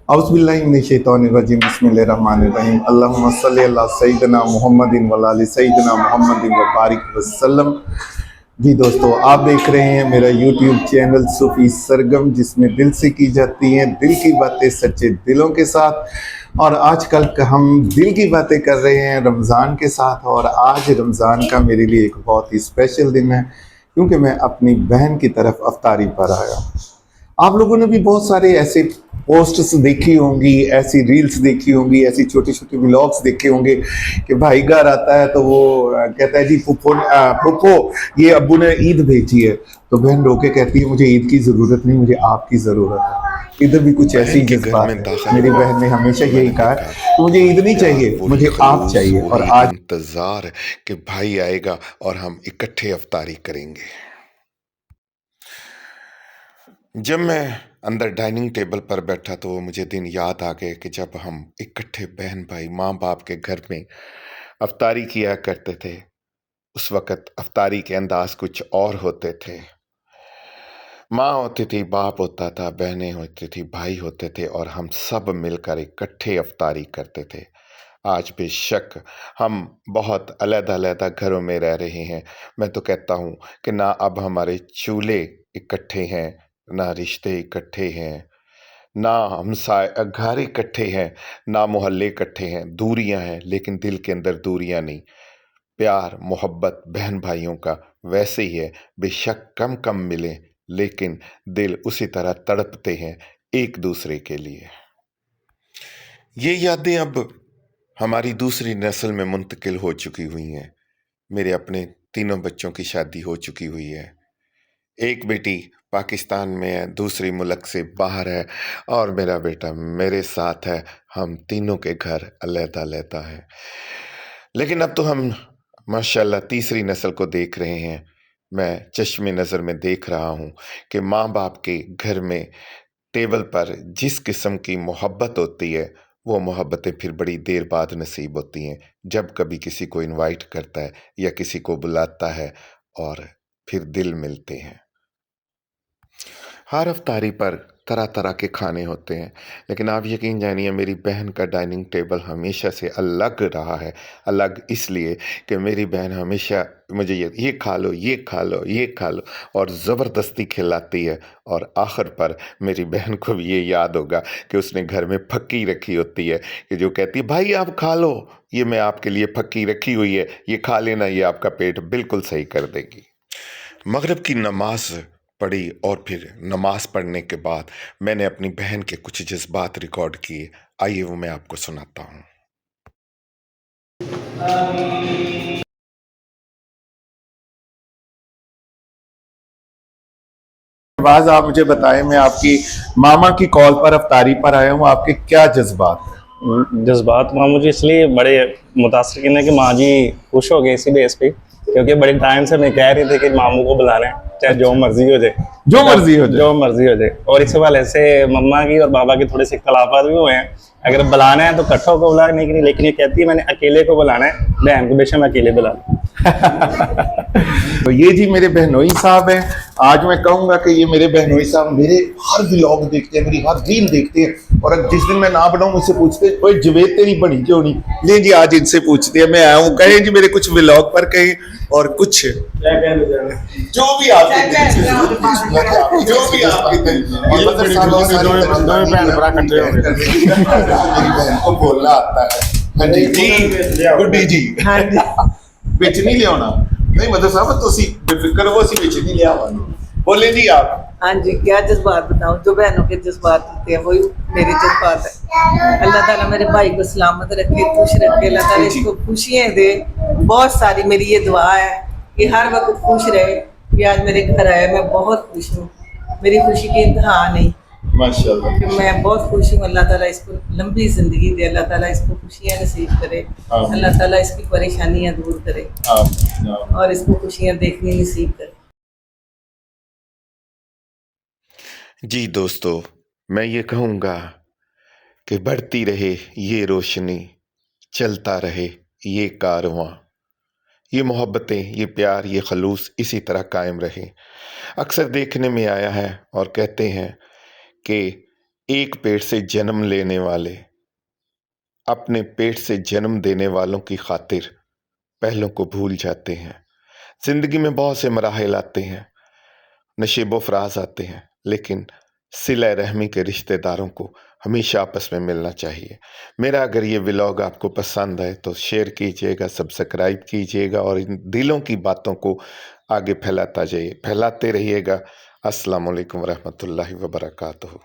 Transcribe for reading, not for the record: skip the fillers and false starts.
औज़ुबिल्लाहिमिनश्शैतानिर्रजीम बिस्मिल्लाहिर्रहमानिर्रहीम अल्लाहुम्मा सल्लि अला सय्यिदना मुहम्मदिन व अला सय्यिदना मुहम्मदिन व बारिक वसल्लम। जी दोस्तों, आप देख रहे हैं मेरा यूट्यूब चैनल सूफ़ी सरगम, जिसमें दिल से की जाती हैं दिल की बातें सच्चे दिलों के साथ। और आजकल हम दिल की बातें कर रहे हैं रमज़ान के साथ, और आज रमज़ान का मेरे लिए एक बहुत ही स्पेशल दिन है, क्योंकि मैं अपनी बहन की तरफ अफ्तारी पर आया हूँ। आप लोगों ने भी बहुत सारे ऐसे पोस्ट्स देखी होंगी, ऐसी रील्स देखी होंगी, ऐसी छोटी छोटी व्लॉग्स देखे होंगे कि भाई घर आता है तो वो कहता है जी फूफो ये अब्बू ने ईद भेजी है, तो बहन रोके कहती है मुझे ईद की ज़रूरत नहीं, मुझे आपकी ज़रूरत है। इधर भी कुछ ऐसी बहन के घर जज्बात में है। दाखिल मेरी हुआ बहन ने हमेशा तो यही मैंने कहा देखा कि मुझे ईद नहीं प्यार, चाहिए, वही मुझे आप खलूस, चाहिए। और वही आज इंतजार कि भाई आएगा और हम इकट्ठे अफ्तारी करेंगे। जब मैं अंदर डाइनिंग टेबल पर बैठा तो वो मुझे दिन याद आ गए कि जब हम इकट्ठे बहन भाई माँ बाप के घर में अफ्तारी किया करते थे। उस वक़्त अफ्तारी के अंदाज़ कुछ और होते थे। माँ होती थी, बाप होता था, बहनें होती थी, भाई होते थे और हम सब मिलकर इकट्ठे अफ्तारी करते थे। आज बेशक हम बहुत अलग-अलग घरों में रह रहे हैं। मैं तो कहता हूँ कि ना अब हमारे चूल्हे इकट्ठे हैं, ना रिश्ते इकट्ठे हैं, ना घर इकट्ठे हैं, ना मोहल्ले इकट्ठे हैं। दूरियाँ हैं, लेकिन दिल के अंदर दूरियाँ नहीं। प्यार, मोहब्बत बहन-भाइयों का वैसे ही है, बेशक कम-कम मिलें, लेकिन दिल उसी तरह तड़पते हैं एक-दूसरे के लिए। ये यादें अब हमारी दूसरी नस्ल में मुंतकिल हो चुकी हुई हैं। मेरे अपने तीनों बच्चों की शादी हो चुकी हुई है। एक बेटी पाकिस्तान में है, दूसरी मुल्क से बाहर है और मेरा बेटा मेरे साथ है। हम तीनों के घर अलग-अलग हैं। लेकिन अब तो हम माशाल्लाह तीसरी नस्ल को देख रहे हैं। मैं चश्मे नज़र में देख रहा हूँ कि माँ-बाप के घर में टेबल पर जिस किस्म की मोहब्बत होती है, वो मोहब्बतें फिर बड़ी देर बाद नसीब होती हैं। जब कभी किसी को इनवाइट करता है या किसी को बुलाता है और फिर दिल मिलते हैं। हर इफ्तारी पर तरह-तरह के खाने होते हैं, लेकिन आप यकीन जानिए मेरी बहन का डाइनिंग टेबल हमेशा से अलग रहा है। अलग इसलिए कि मेरी बहन हमेशा मुझे ये खा लो, ये खा लो, ये खा लो और ज़बरदस्ती खिलाती है। और आखिर पर मेरी बहन को भी ये याद होगा कि उसने घर में फक्की रखी होती है कि जो कहती है, "भाई आप खा लो, ये मैं आपके लिए फक्की रखी हुई है, ये खा लेना, ये आपका पेट बिल्कुल सही कर देगी।" मगरिब की नमाज पढ़ी और फिर नमाज पढ़ने के बाद मैंने अपनी बहन के कुछ जज्बात रिकॉर्ड किए। आइए वो मैं आपको सुनाता हूँ। आवाज आप मुझे बताएं, मैं आपकी मामा की कॉल पर अफ्तारी पर आया हूँ, आपके क्या जज्बात हैं? जज्बात माँ मुझे इसलिए बड़े मुतासर है कि माँ जी खुश हो गए इसी बेस पे, क्योंकि बड़े टाइम से मैं कह रही थी कि मामू को बुलाना है, चाहे जो मर्जी हो जाए, जो मर्जी हो जाए। जो मर्जी हो जाए। और इस हवाले से मम्मा की और बाबा की थोड़े से इख्तलाफात भी हुए हैं। अगर बुलाना है तो इकट्ठों को बुलाना, नहीं, लेकिन ये कहती है मैंने अकेले को बुलाना है, बहन को बेशक मैं अकेले बुला लूं। तो ये जी मेरे बहनोई साहब हैं। आज मैं कहूंगा कि ये मेरे बहनोई साहब मेरे हर व्लॉग देखते हैं, मेरी हर रील देखते हैं, और जिस दिन मैं ना बनाऊं मुझसे पूछते हैं ओए जवेद तेरी बनी क्यों नहीं। ले जी आज इनसे पूछते हैं, मैं आया हूँ, कहें जी मेरे कुछ व्लॉग पर कहें और कुछ जो भी आपकी जो भी आपकी मेरी बहन को बोलना आता है। हाँ जी जी गुड्डी जी बिच नहीं लिया नहीं, मतलब साहब तुसी बेफिक्र हो, ਅਸੀਂ ਵਿੱਚ नहीं लिया बोले जी आप। हाँ जी, क्या जज्बात बताऊं, जो बहनों के जज्बात होते हैं वही मेरे जज्बात है। अल्लाह ताला मेरे भाई को सलामत रखे, खुश रखे, अल्लाह ताला इसको खुशियाँ दे। बहुत सारी मेरी ये दुआ है कि हर वक्त खुश रहे। ये आज मेरे घर आए, मैं बहुत खुश हूँ, मेरी खुशी की इंतहा नहीं। माशाल्लाह कि मैं बहुत खुश हूँ। अल्लाह ताला इसको लंबी ज़िंदगी दे, अल्लाह ताला इसको खुशियाँ नसीब करे, अल्लाह ताला इसकी परेशानियाँ दूर करे और इसको खुशियाँ देखनी नसीब करे। जी दोस्तों, मैं ये कहूँगा कि बढ़ती रहे ये रोशनी, चलता रहे ये कारवां, ये मोहब्बतें, ये प्यार, ये खलूस इसी तरह कायम रहे। अक्सर देखने में आया है और कहते हैं कि एक पेट से जन्म लेने वाले अपने पेट से जन्म देने वालों की खातिर पहलों को भूल जाते हैं। जिंदगी में बहुत से मराहिल आते हैं, नशीबो फराज आते हैं, लेकिन सिला रहमी के रिश्तेदारों को हमेशा आपस में मिलना चाहिए। मेरा अगर ये व्लॉग आपको पसंद है तो शेयर कीजिएगा, सब्सक्राइब कीजिएगा और इन दिलों की बातों को आगे फैलाते रहिएगा। अस्सलाम वालेकुम रहमतुल्लाहि व बरकातुहू।